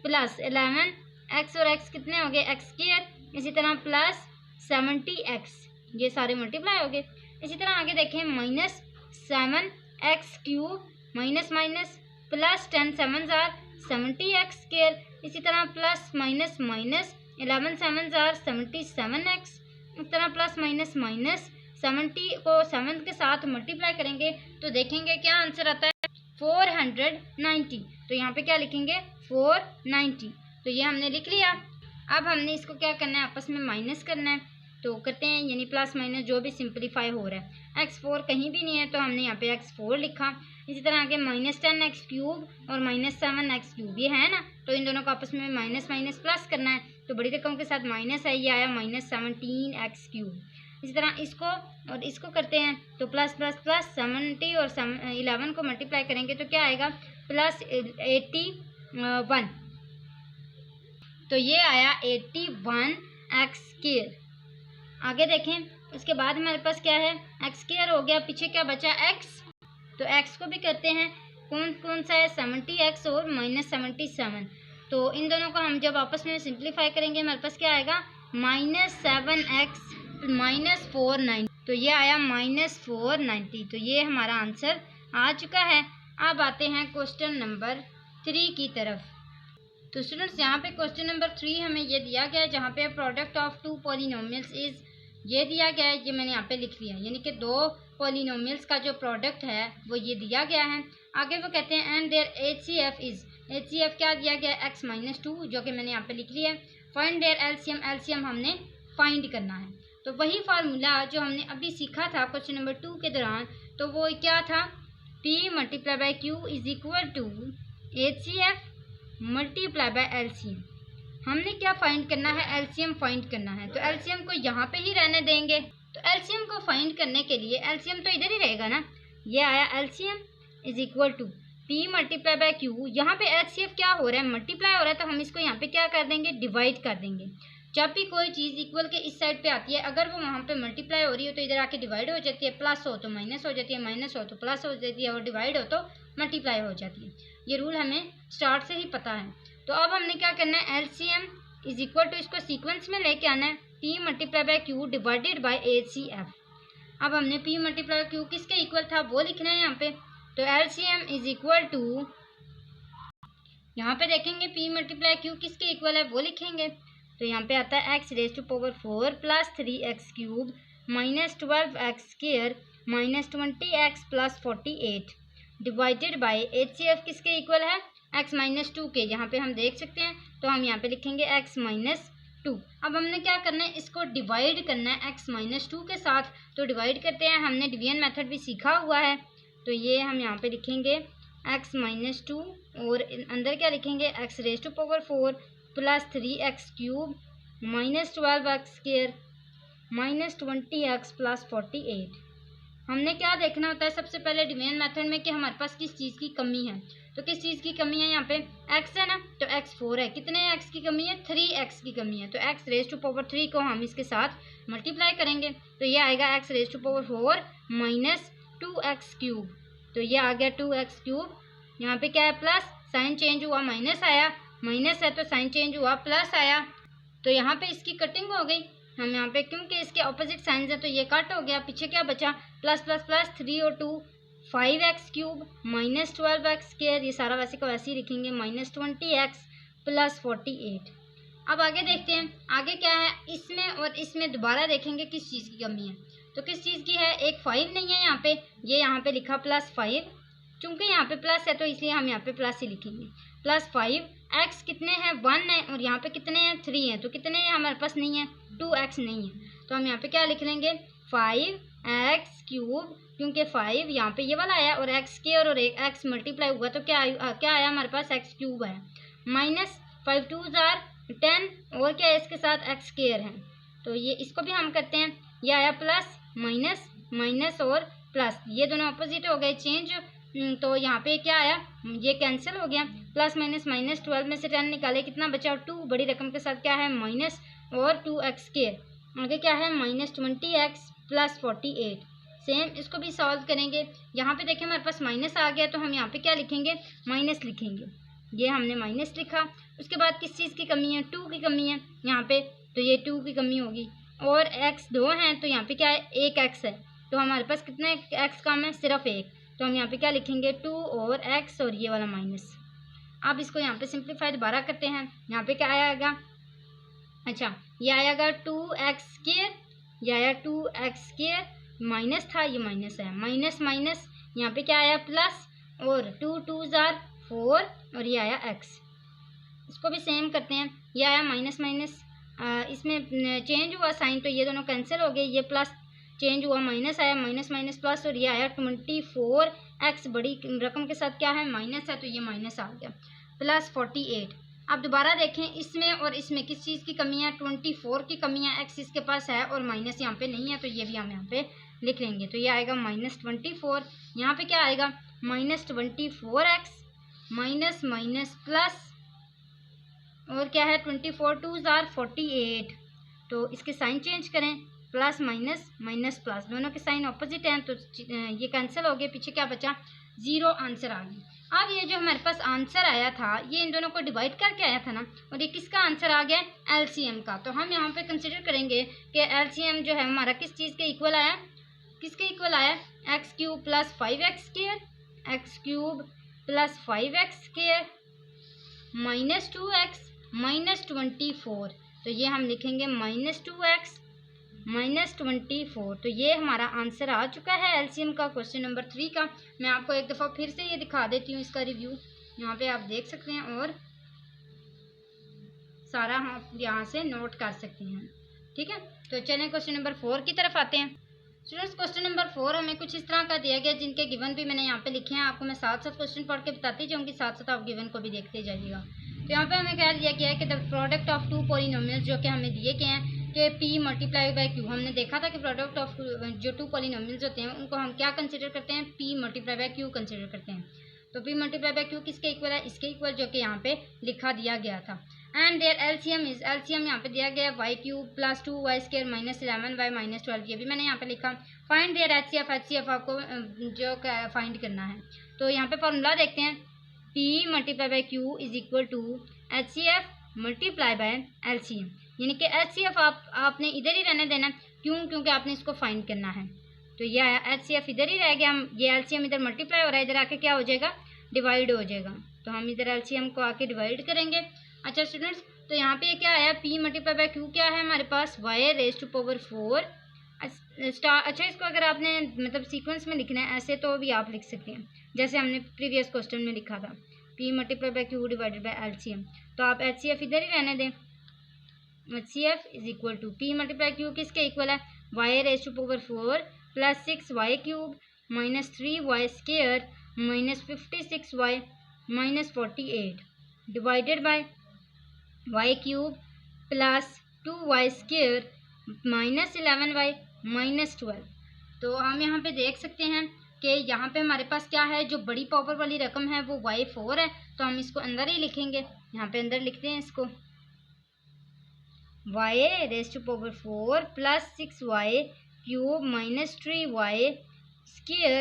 + 11 x और x कितने हो गए, x², इसी तरह प्लस 70x, ये सारे मल्टीप्लाई हो गए। इसी तरह आगे देखें -7 x cube minus minus plus 10 7 jar 70x²। इसी तरह plus minus minus 11 7 jar 77x। इस तरह प्लस माइनस माइनस 70 को 7 के साथ मल्टीप्लाई करेंगे तो देखेंगे क्या आंसर आता है 490। तो यहाँ पे क्या लिखेंगे 490। तो ये हमने लिख लिया। अब हमने इसको क्या करना है आपस में माइनस करना है। तो करते हैं, यानी प्लस माइनस जो भी सिंपलीफाई हो रहा है। x4 कहीं भी नहीं है तो हमने यहाँ पे x4 लिखा। इसी तरह आगे -10x³ और -7x³ ये है ना, तो इन दोनों को आपस में माइनस माइनस प्लस करना है। तो बड़ी रकम के साथ माइनस है, ये आया -17x³। इसी तरह इसको और इसको करते हैं तो प्लस प्लस प्लस 70 और 11 को मल्टीप्लाई करेंगे तो क्या आएगा +81। तो ये आया 81x²। आगे देखें, उसके बाद हमारे पास क्या है x² हो गया, पीछे क्या बचा x। तो x को भी करते हैं, कौन कौन सा है 70x और -77। तो इन दोनों को हम जब आपस में सिंप्लीफाई करेंगे हमारे पास क्या आएगा -7x -490। तो ये आया -490। तो ये हमारा आंसर आ चुका है। अब आते हैं क्वेश्चन नंबर 3 की तरफ। तो स्टूडेंट्स यहाँ पे क्वेश्चन नंबर 3 हमें ये दिया गया है, जहाँ पे product of two polynomials is ये दिया गया है, ये मैंने यहाँ पे लिख लिया, यानी कि दो पॉलिनोमियल्स का जो प्रोडक्ट है वो ये दिया गया है। आगे वो कहते हैं and there HCF is, HCF क्या दिया गया है x-2, जो कि मैंने यहाँ पे लिख लिया है। फाइंड देयर LCM, LCM हमने फाइंड करना है। तो वही फार्मूला जो हमने अभी सीखा था क्वेश्चन नंबर 2 के दौरान, तो वो क्या था P × Q is equal to HCF × LCM। हमने क्या फाइंड करना है LCM फाइंड करना है। तो LCM को यहाँ पे ही रहने देंगे। तो LCM को फाइंड करने के लिए LCM तो इधर ही रहेगा ना, ये आया LCM is equal to P × Q। यहाँ पे HCF क्या हो रहा है मल्टीप्लाई हो रहा है, तो हम इसको यहाँ पे क्या कर देंगे डिवाइड कर देंगे। जब भी कोई चीज़ इक्वल के इस साइड पे आती है, अगर वो वहाँ पे मल्टीप्लाई हो रही हो तो इधर आके डिवाइड हो जाती है, प्लस हो तो माइनस हो जाती है, माइनस हो तो प्लस हो जाती है, और डिवाइड हो तो मल्टीप्लाई हो जाती है। ये रूल हमें स्टार्ट से ही पता है। तो अब हमने क्या करना है LCM इज इक्वल टू, इसको सीक्वेंस में लेके आना है P × Q divided by HCF। अब हमने P × Q किसके इक्वल था वो लिखना है यहाँ पे। तो LCM इज इक्वल टू, यहाँ पे देखेंगे P × Q किसके इक्वल है वो लिखेंगे। तो यहाँ पे आता है x⁴ plus 3x³ -12x² -20x plus 48 divided by HCF किसके इक्वल है x-2 के। यहाँ पे हम देख सकते हैं, तो हम यहाँ पे लिखेंगे x-2। अब हमने क्या करना है इसको डिवाइड करना है x-2 के साथ। तो डिवाइड करते हैं, हमने डिवीजन मेथड भी सीखा हुआ है। तो ये हम यहाँ पे लिखेंगे x-2 और अंदर क्या लिखेंगे x⁴ plus 3x³ -12x² -20x plus 48। हमने क्या देखना होता है सबसे पहले डिवीजन मेथड में कि हमारे पास किस चीज़ की कमी है। तो किस चीज़ की कमी है, यहाँ पे x है ना, तो x4 है। कितने x की कमी है 3x की कमी है। तो x⁴ को हम इसके साथ मल्टीप्लाई करेंगे तो ये आएगा x⁴ -2x³। तो ये आ गया 2x³। यहाँ पे क्या है प्लस, साइन चेंज हुआ माइनस आया, माइनस है तो साइन चेंज हुआ प्लस आया। तो यहाँ पे इसकी कटिंग हो गई। हम यहाँ पे क्योंकि इसके ऑपोजिट साइंस है तो ये कट हो गया, पीछे क्या बचा प्लस प्लस प्लस 3 और 2 5x³ -12x²। ये सारा वैसे को वैसे ही लिखेंगे -20x प्लस 48। अब आगे देखते हैं आगे क्या है, इसमें और इसमें दोबारा देखेंगे किस चीज़ की कमी है। तो किस चीज़ की है, एक 5 नहीं है यहाँ पे, ये यहाँ पे लिखा +5। चूँकि यहाँ पे प्लस है तो इसलिए हम यहाँ पे प्लस ही लिखेंगे +5। x कितने हैं 1 है और यहाँ पे कितने हैं 3 हैं। तो कितने हैं हमारे पास नहीं है 2x नहीं है। तो हम यहाँ पे क्या लिख लेंगे 5x³, क्योंकि 5 यहाँ पे ये वाला आया और x² और एक x मल्टीप्लाई हुआ तो क्या आया हमारे पास x³ आया। -5 2 = 10 और क्या है इसके साथ x² है। तो ये इसको भी हम करते हैं, ये आया प्लस माइनस माइनस और प्लस, ये दोनों अपोजिट हो गए चेंज। तो यहाँ पे क्या आया, ये कैंसिल हो गया। प्लस माइनस -12 में से 10 निकाले कितना बचा 2, बड़ी रकम के साथ क्या है माइनस और 2x²। आगे क्या है -20x प्लस 48। सेम इसको भी सॉल्व करेंगे। यहाँ पे देखें हमारे पास माइनस आ गया तो हम यहाँ पे क्या लिखेंगे माइनस लिखेंगे। ये हमने माइनस लिखा। उसके बाद किस चीज़ की कमी है 2 की कमी है यहाँ पे, तो ये 2 की कमी होगी। और x 2 हैं तो यहाँ पे क्या है 1x है। तो हमारे पास कितने x कम है सिर्फ 1। तो हम यहाँ पे क्या लिखेंगे 2 और x और ये वाला माइनस। अब इसको यहाँ पे सिंप्लीफाई दोबारा करते हैं। यहाँ पे क्या आएगा, अच्छा ये आएगा 2x², ये आया 2x², माइनस था ये माइनस है, माइनस माइनस यहाँ पे क्या आया प्लस, और 2 2 जार 4 और ये आया x। इसको भी सेम करते हैं, ये आया माइनस माइनस, इसमें चेंज हुआ साइन तो ये दोनों कैंसिल हो गए, ये प्लस चेंज हुआ माइनस आया, माइनस माइनस प्लस और ये आया 24x, बड़ी रकम के साथ क्या है माइनस है तो ये माइनस आ गया, प्लस 48। अब दोबारा देखें इसमें और इसमें किस चीज़ की कमी है, 24 की कमी है, x इसके पास है और माइनस यहाँ पे नहीं है तो ये भी हम यहाँ पे लिख लेंगे। तो ये आएगा -24, यहाँ पे क्या आएगा -24x, माइनस माइनस प्लस और क्या है 24 2 जार 48। तो इसके साइन चेंज करें, प्लस माइनस माइनस प्लस, दोनों के साइन ऑपोजिट हैं तो ये कैंसिल हो गए, पीछे क्या बचा 0, आंसर आ गई। अब ये जो हमारे पास आंसर आया था ये इन दोनों को डिवाइड करके आया था ना, और ये किसका आंसर आ गया एलसीएम का। तो हम यहाँ पे कंसिडर करेंगे कि एलसीएम जो है हमारा किस चीज़ के इक्वल आया, किसके इक्वल आया x³ + 5x², x³ + 5x² -2x -24। तो ये हम लिखेंगे -2x -24। तो ये हमारा आंसर आ चुका है एलसीएम का, क्वेश्चन नंबर 3 का। मैं आपको एक दफ़ा फिर से ये दिखा देती हूँ इसका रिव्यू, यहाँ पे आप देख सकते हैं और सारा हम यहाँ से नोट कर सकते हैं, ठीक है। तो चलें क्वेश्चन नंबर 4 की तरफ आते हैं। स्टूडेंट्स क्वेश्चन नंबर 4 हमें कुछ इस तरह का दिया गया, जिनके गिवन भी मैंने यहाँ पे लिखे हैं, आपको मैं साथ साथ क्वेश्चन पढ़ के बताती जाऊँगी, साथ साथ आप गिवन को भी देखते जाइएगा। तो यहाँ पे हमें क्या दिया गया है कि द प्रोडक्ट ऑफ 2 पॉलिनोमियल्स, जो कि हमें दिए गए हैं कि p × q। हमने देखा था कि प्रोडक्ट ऑफ जो 2 पॉलिनोमियल्स होते हैं उनको हम क्या कंसिडर करते हैं, p × q कंसिडर करते हैं। तो p × q किसके इक्वल है, इसके इक्वल, जो कि यहाँ पे लिखा दिया गया था। And there LCM is, LCM यहाँ पे दिया गया है y³ + 2y² -11y -12, ये भी मैंने यहाँ पे लिखा। फाइंड देयर एचसीएफ, एचसीएफ आपको जो फाइंड करना है। तो यहाँ पे फॉर्मूला देखते हैं, p × q = HCF × LCM, यानी कि HCF आपने इधर ही रहने देना, क्यों, क्योंकि आपने इसको फाइंड करना है। तो ये आया HCF इधर ही रह गया, हम ये LCM इधर मल्टीप्लाई हो रहा है, इधर आके क्या हो जाएगा डिवाइड हो जाएगा, तो हम इधर LCM को आके डिवाइड करेंगे। अच्छा स्टूडेंट्स, तो यहाँ पे क्या आया p × q क्या है हमारे पास y⁴। अच्छा इसको अगर आपने मतलब सीक्वेंस में लिखना है ऐसे तो भी आप लिख सकते हैं, जैसे हमने प्रीवियस क्वेश्चन में लिखा था p × q / LCM। तो आप HCF इधर ही रहने दें, HCF = p × q किसके इक्वल है y⁴ + 6y³ -3y² -56y -48 divided by y³ + 2y² -11y -12। तो हम यहाँ पे देख सकते हैं कि यहाँ पे हमारे पास क्या है, जो बड़ी पावर वाली रकम है वो y4 है, तो हम इसको अंदर ही लिखेंगे, यहाँ पे अंदर लिखते हैं इसको y⁴ + 6y³ -3y²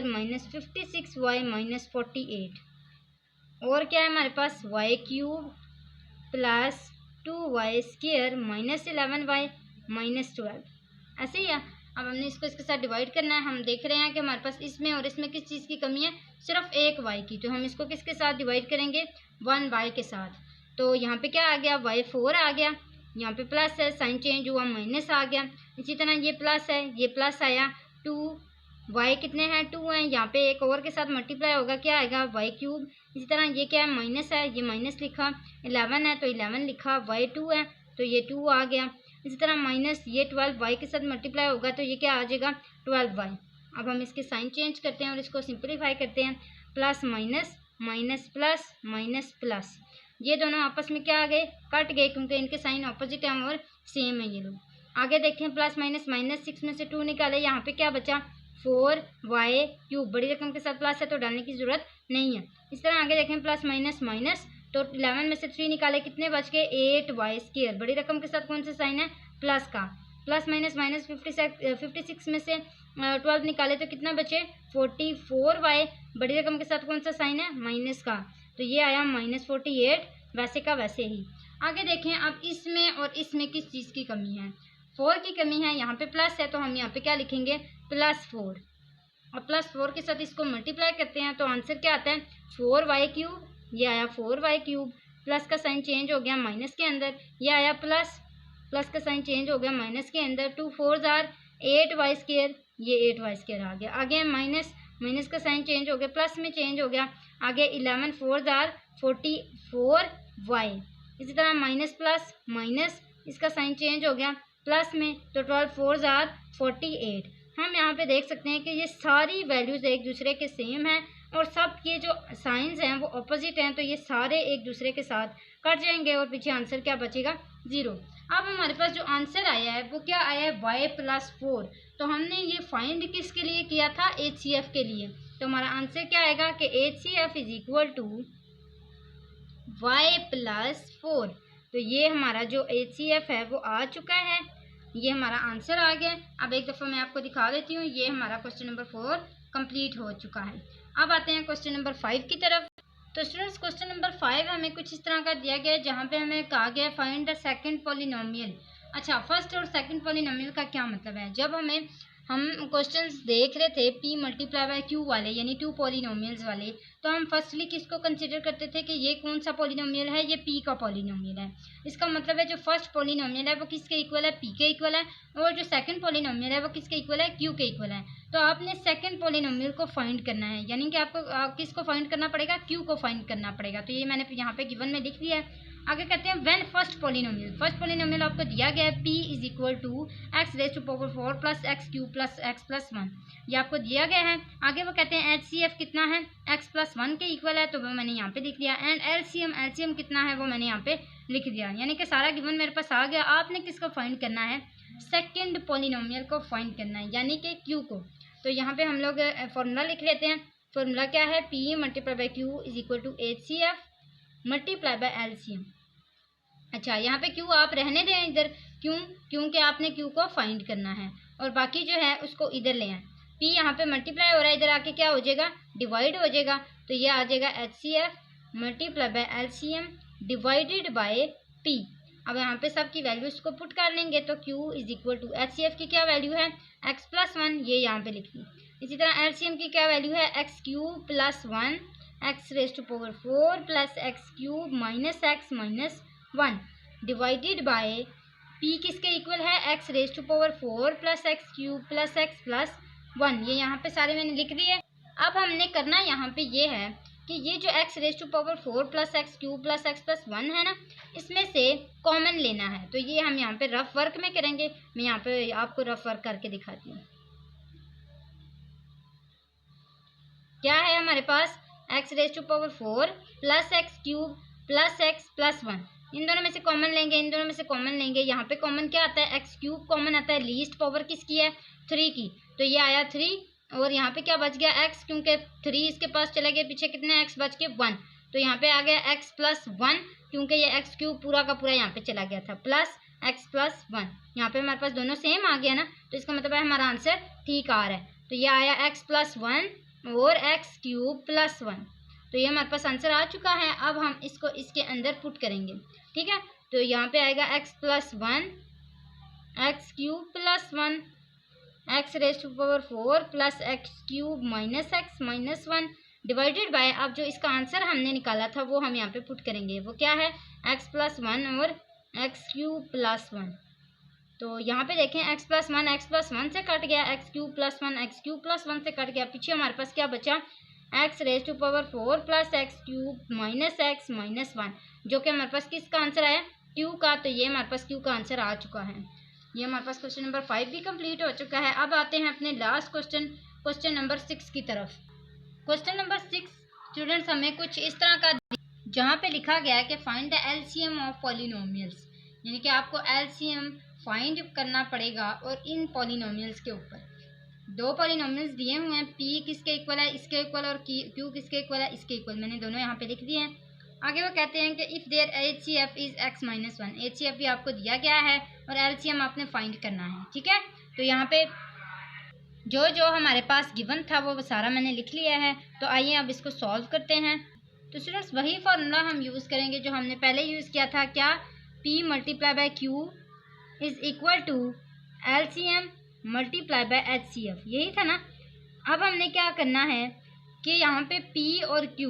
-56y -48। और क्या है हमारे पास y³ + 2y² -11y -12, ऐसे ही है। अब हमने इसको इसके साथ डिवाइड करना है। हम देख रहे हैं कि हमारे पास इसमें और इसमें किस चीज़ की कमी है, सिर्फ एक y की, तो हम इसको किसके साथ डिवाइड करेंगे 1y के साथ। तो यहाँ पे क्या आ गया y4 आ गया, यहाँ पे प्लस है, साइन चेंज हुआ माइनस आ गया। इसी तरह ये प्लस है, ये प्लस आया, 2y कितने हैं 2 हैं, यहाँ पे एक और के साथ मल्टीप्लाई होगा, क्या आएगा y³। इसी तरह ये क्या है माइनस है, ये माइनस लिखा, 11 है तो 11 लिखा, y2 है तो ये 2 आ गया। इसी तरह माइनस ये 12y के साथ मल्टीप्लाई होगा तो ये क्या आ जाएगा 12y। अब हम इसके साइन चेंज करते हैं और इसको सिंप्लीफाई करते हैं, plus minus minus plus minus plus, ये दोनों आपस में क्या आ गए कट गए, क्योंकि इनके साइन ऑपोजिट हैं और सेम है ये लोग। आगे देखें प्लस माइनस माइनस 6 में से 2 निकाले, यहाँ पे क्या बचा 4y³, बड़ी रकम के साथ प्लस है तो डालने की ज़रूरत नहीं है। इस तरह आगे देखें प्लस माइनस माइनस, तो 11 में से 3 निकाले, कितने बच गए 8y², बड़ी रकम के साथ कौन सा साइन है प्लस का। प्लस माइनस माइनस 56 में से 12 निकाले तो कितना बचे 44y, बड़ी रकम के साथ कौन सा साइन है माइनस का, तो ये आया -48, वैसे का वैसे ही। आगे देखें अब इसमें और इसमें किस चीज़ की कमी है, 4 की कमी है, यहाँ पे प्लस है तो हम यहाँ पे क्या लिखेंगे +4। और +4 के साथ इसको मल्टीप्लाई करते हैं तो आंसर क्या आता है 4y3। ये आया 4y3, प्लस का साइन चेंज हो गया माइनस के अंदर, ये आया प्लस का साइन चेंज हो गया माइनस के अंदर, 2 4 8y², ये 8y² आ गया। आगे माइनस का साइन चेंज हो गया, प्लस में चेंज हो गया, आगे 11 4 44y। इसी तरह माइनस प्लस माइनस, इसका साइन चेंज हो गया प्लस में, तो 12 4 48। हम यहाँ पे देख सकते हैं कि ये सारी वैल्यूज़ एक दूसरे के सेम हैं और सब के जो साइंस हैं वो अपोजिट हैं, तो ये सारे एक दूसरे के साथ कट जाएंगे और पीछे आंसर क्या बचेगा 0। अब हमारे पास जो आंसर आया है वो क्या आया है y+4। तो हमने ये फाइंड किसके लिए किया था HCF के लिए, तो हमारा आंसर क्या आएगा कि HCF is equal to y+4। तो ये हमारा जो HCF है वो आ चुका है, ये हमारा आंसर आ गया। अब एक दफ़ा मैं आपको दिखा देती हूँ, ये हमारा क्वेश्चन नंबर 4 कंप्लीट हो चुका है। अब आते हैं क्वेश्चन नंबर 5 की तरफ। तो स्टूडेंट्स क्वेश्चन नंबर 5 हमें कुछ इस तरह का दिया गया है जहाँ पे हमें कहा गया है फाइंड द सेकंड पॉलिनोमियल। अच्छा, फर्स्ट और सेकंड पॉलिनोमियल का क्या मतलब है? जब हम क्वेश्चंस देख रहे थे p मल्टीप्लाई बाय q वाले यानी 2 पॉलिनोमियल्स वाले, तो हम फर्स्टली किसको कंसिडर करते थे कि ये कौन सा पॉलिनोमियल है, ये p का पॉलिनोमियल है। इसका मतलब है जो फर्स्ट पॉलिनोमियल है वो किसके इक्वल है, p के इक्वल है, और जो सेकंड पॉलिनोमियल है वो किसके इक्वल है, q के इक्वल है। तो आपने सेकंड पॉलिनोमियल को फाइंड करना है, यानी कि आपको किसको फाइंड करना पड़ेगा, q को फाइंड करना पड़ेगा। तो ये मैंने यहाँ पे गिवन में लिख दिया है। आगे कहते हैं व्हेन फर्स्ट पॉलिनोमियल आपको दिया गया है p is equal to x⁴ plus x³ plus x+1, ये आपको दिया गया है। आगे वो कहते हैं HCF कितना है, x+1 के इक्वल है, तो वो मैंने यहाँ पे लिख दिया। एंड LCM कितना है वो मैंने यहाँ पे लिख दिया, यानी कि सारा गिवन मेरे पास आ गया। आपने किसको फाइंड करना है, सेकेंड पॉलिनोमियल को फाइंड करना है, यानी कि q को। तो यहाँ पे हम लोग फॉर्मूला लिख लेते हैं। फॉर्मूला क्या है, p multiply by q is equal to HCF multiply by LCM। अच्छा, यहाँ पे q आप रहने दें इधर, क्योंकि आपने q को फाइंड करना है और बाकी जो है उसको इधर ले आए। p यहाँ पे मल्टीप्लाई हो रहा है, इधर आके क्या हो जाएगा, डिवाइड हो जाएगा। तो ये आ जाएगा HCF multiply by LCM divided by p। अब यहाँ पे सब की वैल्यूज को पुट कर लेंगे तो q is equal to HCF की क्या वैल्यू है, x+1, ये यहाँ पे लिख ली। इसी तरह LCM की क्या वैल्यू है, x³ plus 1 x⁴ plus x³ minus x minus 1 divided by p किसके इक्वल है, x⁴ plus x³ plus x+1। ये यहाँ पे सारे मैंने लिख दिए। अब हमने करना यहाँ पे ये है कि ये जो x⁴ plus x³ plus x+1 है ना, इसमें से कॉमन लेना है। तो ये हम यहाँ पे रफ वर्क में करेंगे। मैं यहाँ पे आपको रफ वर्क करके दिखाती हूँ। क्या है हमारे पास, x⁴ plus x³ plus x+1, इन दोनों में से कॉमन लेंगे, यहाँ पे कॉमन क्या आता है, x³ कॉमन आता है, लीस्ट पावर किसकी है, 3 की। तो ये आया 3 और यहाँ पे क्या बच गया x, क्योंकि 3 इसके पास चला गया, पीछे कितने x बच के 1। तो यहाँ पे आ गया x+1, क्योंकि ये x³ पूरा का पूरा यहाँ पे चला गया था, प्लस x+1। यहाँ पे हमारे पास दोनों सेम आ गया ना, तो इसका मतलब है हमारा आंसर ठीक आ रहा है। तो ये आया x+1 और x³ प्लस 1। तो ये हमारे पास आंसर आ चुका है। अब हम इसको इसके अंदर पुट करेंगे, ठीक है। तो यहाँ पे आएगा x+1 x³ plus 1 x⁴ plus x³ minus x minus 1 divided by, अब जो इसका आंसर हमने निकाला था वो हम यहाँ पे पुट करेंगे। वो क्या है, x+1 और x³ प्लस 1। तो यहाँ पे देखें x+1 से कट गया, x³ प्लस 1 x³ प्लस 1 से कट गया, पीछे हमारे पास क्या बचा, x⁴ plus x³ minus x minus 1, जो कि हमारे पास किसका आंसर आया, q का। तो ये हमारे पास q का आंसर आ चुका है। ये हमारे पास क्वेश्चन नंबर 5 भी कंप्लीट हो चुका है। अब आते हैं अपने लास्ट क्वेश्चन नंबर 6 की तरफ। क्वेश्चन नंबर 6 स्टूडेंट्स हमें कुछ इस तरह का, जहाँ पे लिखा गया है कि find the LCM of polynomials, यानी कि आपको LCM फाइंड करना पड़ेगा। और इन पॉलिनोमियल्स के ऊपर 2 पॉलिनोमियल्स दिए हुए हैं, p किसके इक्वल है, इसके इक्वल, और q किसके इक्वल है, इसके इक्वल। मैंने दोनों यहाँ पे लिख दिए हैं। आगे वो कहते हैं कि if there HCF is x-1, HCF भी आपको दिया गया है और LCM आपने फाइंड करना है, ठीक है। तो यहाँ पे जो हमारे पास गिवन था वो सारा मैंने लिख लिया है। तो आइए अब इसको सॉल्व करते हैं। तो स्टूडेंट्स वही फार्मूला हम यूज़ करेंगे जो हमने पहले यूज़ किया था। क्या, p multiply by q is equal to LCM multiply by HCF, यही था ना। अब हमने क्या करना है कि यहाँ पे P और Q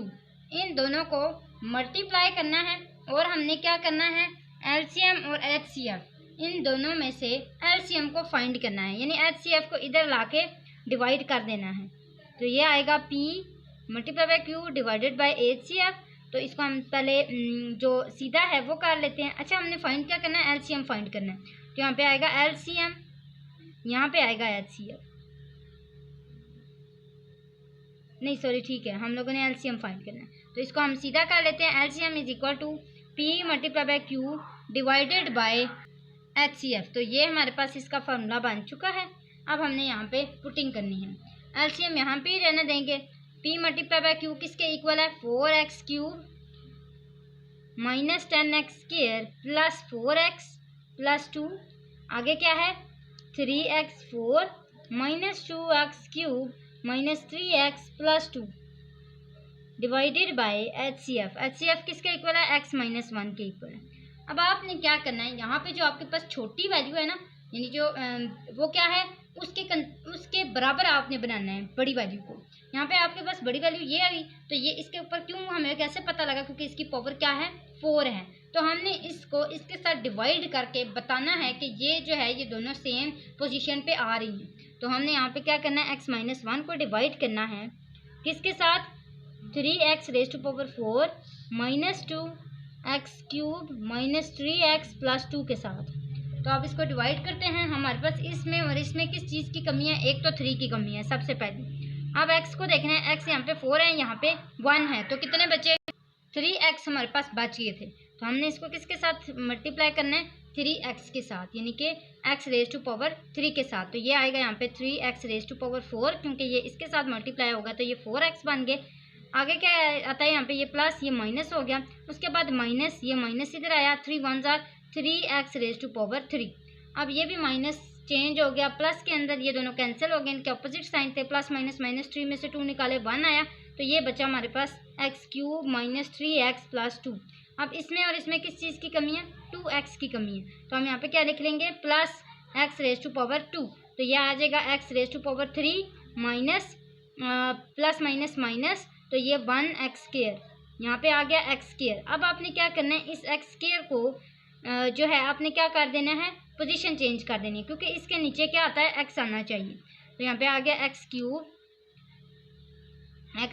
इन दोनों को मल्टीप्लाई करना है और हमने क्या करना है LCM और HCF इन दोनों में से LCM को फाइंड करना है, यानी HCF को इधर लाके डिवाइड कर देना है। तो ये आएगा P multiply by Q divided by HCF। तो इसको हम पहले जो सीधा है वो कर लेते हैं। अच्छा, हमने फाइंड क्या करना है, LCM फाइंड करना है। तो यहाँ पे आएगा LCM, यहाँ पे आएगा HCF, नहीं सॉरी ठीक है, हम लोगों ने LCM फाइंड करना है। तो इसको हम सीधा कर लेते हैं। LCM is equal to P multiply by Q divided by HCF। तो ये हमारे पास इसका फार्मूला बन चुका है। अब हमने यहाँ पे पुटिंग करनी है। LCM यहाँ पे ही रहने देंगे। P मल्टीप्लाई बाय Q किसके इक्वल है, 4x cube minus 10x square plus 4x plus 2, आगे क्या है 3x4 minus 2x cube minus 3x plus 2 divided by HCF। HCF किसके इक्वल है, x माइनस 1 के इक्वल है। अब आपने क्या करना है, यहाँ पे जो आपके पास छोटी वैल्यू है ना, यानी जो वो क्या है उसके बराबर आपने बनाना है बड़ी वैल्यू को। यहाँ पे आपके पास बड़ी वैल्यू ये आई, तो ये इसके ऊपर क्यों हमें कैसे पता लगा, क्योंकि इसकी पावर क्या है 4 है। तो हमने इसको इसके साथ डिवाइड करके बताना है कि ये जो है ये दोनों सेम पोजीशन पे आ रही हैं। तो हमने यहाँ पे क्या करना है, x माइनस 1 को डिवाइड करना है किसके साथ, 3x raise to power 4 minus 2x cube minus 3x plus 2 के साथ। तो आप इसको डिवाइड करते हैं। हमारे पास इसमें और इसमें किस चीज़ की कमी है, एक तो 3 की कमी है सबसे पहले। अब x को देखना है, x यहाँ पे 4 है, यहाँ पे 1 है, तो कितने बचे, 3x हमारे पास बच गए थे। तो हमने इसको किसके साथ मल्टीप्लाई करना है, 3x के साथ, यानी कि x रेज टू पावर 3 के साथ। तो ये आएगा यहाँ पे 3x रेज टू पावर 4, क्योंकि ये इसके साथ मल्टीप्लाई होगा तो ये 4x बन गए। आगे क्या आता है, यहाँ पे ये प्लस ये माइनस हो गया, उसके बाद माइनस ये माइनस इधर आया, 3 1 jar 3x raise to power 3। अब ये भी माइनस चेंज हो गया, प्लस के अंदर ये दोनों कैंसिल हो गए, इनके अपोजिट साइन थे, प्लस माइनस माइनस 3 में से 2 निकाले 1 आया, तो ये बचा हमारे पास x cube minus 3x plus 2। अब इसमें और इसमें किस चीज़ की कमी है, 2x की कमी है। तो हम यहाँ पे क्या लिख लेंगे, plus x raise to power 2। तो यह आ जाएगा x raise to power 3 minus plus minus minus, तो ये 1x स्क्वायर यहाँ पे आ गया x स्क्वायर। अब आपने क्या करना है, इस x स्क्वायर को जो है आपने क्या कर देना है, पोजीशन चेंज कर देनी है, क्योंकि इसके नीचे क्या आता है, x आना चाहिए। तो यहाँ पे आ गया x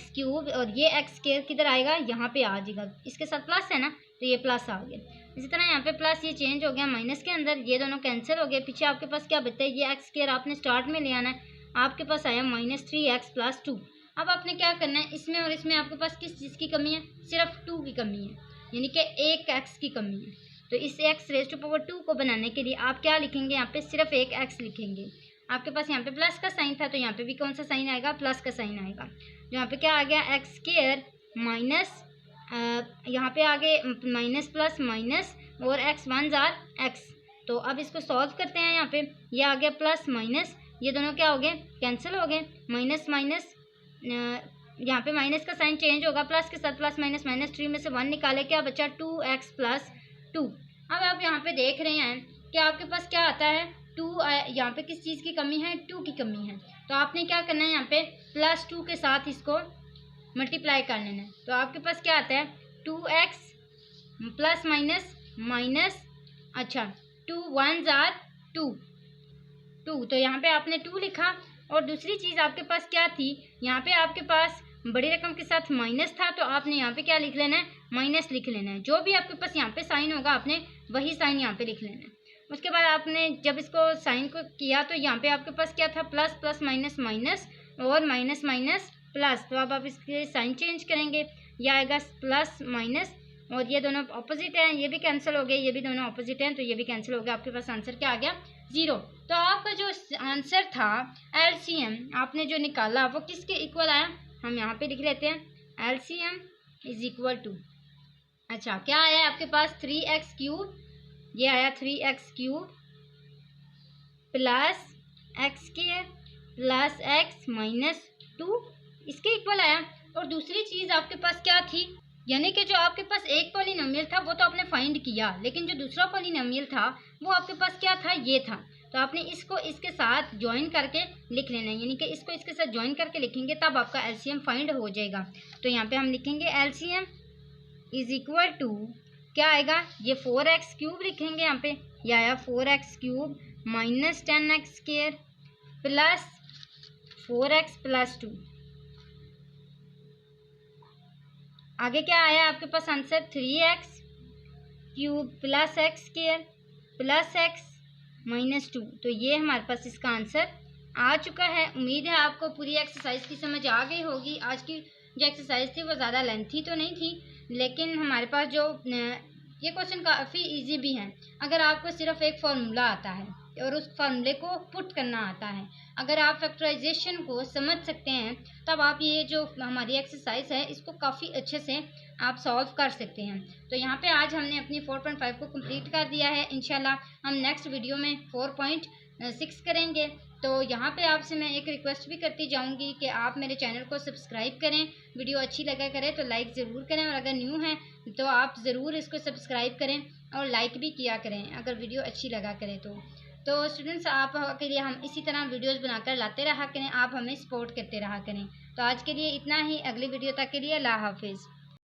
क्यूब और ये x स्क्वायर किधर आएगा, यहाँ पे आ जाएगा, इसके साथ प्लस है ना, तो ये प्लस आ गया। इसी तरह यहाँ पे प्लस ये चेंज हो गया माइनस के अंदर, ये दोनों कैंसिल हो गए, पीछे आपके पास क्या बचता है, ये x स्क्वायर आपने स्टार्ट में ले आना है, आपके पास आया माइनस 3x प्लस 2। अब आपने क्या करना है, इसमें और इसमें आपके पास किस चीज़ की कमी है, सिर्फ 2 की कमी है, यानी कि एक x की कमी है। तो इस x रेज टू पावर 2 को बनाने के लिए आप क्या लिखेंगे, यहाँ पे सिर्फ एक x लिखेंगे। आपके पास यहाँ पे प्लस का साइन था, तो यहाँ पे भी कौन सा साइन आएगा, प्लस का साइन आएगा। यहाँ पे क्या आ गया, x स्क्वायर माइनस यहाँ पे आगे माइनस प्लस माइनस और x 1 जार x। तो अब इसको सॉल्व करते हैं। यहाँ पे ये आ गया प्लस माइनस, ये दोनों क्या हो गए, कैंसिल हो गए, माइनस माइनस यहाँ पे माइनस का साइन चेंज होगा, प्लस के साथ प्लस माइनस माइनस 3 में से 1 निकाले, क्या बचा 2x प्लस 2। अब आप यहाँ पे देख रहे हैं कि आपके पास क्या आता है, 2 यहाँ पे किस चीज़ की कमी है, 2 की कमी है। तो आपने क्या करना है, यहाँ पे प्लस 2 के साथ इसको मल्टीप्लाई कर लेना है। तो आपके पास क्या आता है, 2x प्लस माइनस माइनस, अच्छा 2 1 जार 2। तो यहाँ पे आपने 2 लिखा। और दूसरी चीज़ आपके पास क्या थी, यहाँ पे आपके पास बड़ी रकम के साथ माइनस था, तो आपने यहाँ पे क्या लिख लेना है, माइनस लिख लेना है। जो भी आपके पास यहाँ पे साइन होगा आपने वही साइन यहाँ पे लिख लेना है। उसके बाद आपने जब इसको साइन को किया तो यहाँ पे आपके पास क्या था, प्लस प्लस माइनस माइनस और माइनस माइनस प्लस। तो अब आप इसके साइन चेंज करेंगे, यह आएगा प्लस माइनस और ये दोनों अपोजिट हैं, ये भी कैंसिल हो गए, ये भी दोनों अपोजिट हैं, तो ये भी कैंसिल हो गया। आपके पास आंसर क्या आ गया, 0। तो आपका जो आंसर था LCM आपने जो निकाला वो किसके इक्वल आया, हम यहाँ पे लिख लेते हैं LCM इज इक्वल टू, अच्छा क्या आया आपके पास, 3x क्यूब, ये आया 3x cube plus x square plus x minus 2, इसके इक्वल आया। और दूसरी चीज़ आपके पास क्या थी, यानी कि जो आपके पास एक पॉलिनोमियल था वो तो आपने फाइंड किया, लेकिन जो दूसरा पॉलिनोमियल था वो आपके पास क्या था, ये था। तो आपने इसको इसके साथ ज्वाइन करके लिख लेना है, यानी कि इसको इसके साथ ज्वाइन करके लिखेंगे तब आपका एलसीएम फाइंड हो जाएगा। तो यहाँ पे हम लिखेंगे एलसीएम इज इक्वल टू क्या आएगा, ये 4x³ लिखेंगे यहाँ पे, यह आया 4x³ minus 10x² plus 4x plus 2। आगे क्या आया आपके पास answer, 3x³ plus x² plus x minus 2। तो ये हमारे पास इसका आंसर आ चुका है। उम्मीद है आपको पूरी एक्सरसाइज की समझ आ गई होगी। आज की जो एक्सरसाइज थी वो ज़्यादा लेंथी तो नहीं थी, लेकिन हमारे पास जो ये क्वेश्चन काफ़ी इजी भी है। अगर आपको सिर्फ एक फार्मूला आता है और उस फार्मूले को पुट करना आता है, अगर आप फैक्टराइजेशन को समझ सकते हैं, तब आप ये जो हमारी एक्सरसाइज है इसको काफ़ी अच्छे से आप सॉल्व कर सकते हैं। तो यहाँ पे आज हमने अपनी 4.5 को कंप्लीट कर दिया है। इंशाल्लाह हम नेक्स्ट वीडियो में 4.6 करेंगे। तो यहाँ पे आपसे मैं एक रिक्वेस्ट भी करती जाऊँगी कि आप मेरे चैनल को सब्सक्राइब करें, वीडियो अच्छी लगा करे तो लाइक ज़रूर करें, और अगर न्यू हैं तो आप ज़रूर इसको सब्सक्राइब करें और लाइक भी किया करें अगर वीडियो अच्छी लगा करें तो स्टूडेंट्स आप के लिए हम इसी तरह वीडियोस बनाकर लाते रहा करें, आप हमें सपोर्ट करते रहा करें। तो आज के लिए इतना ही, अगली वीडियो तक के लिए अल्लाह हाफिज़।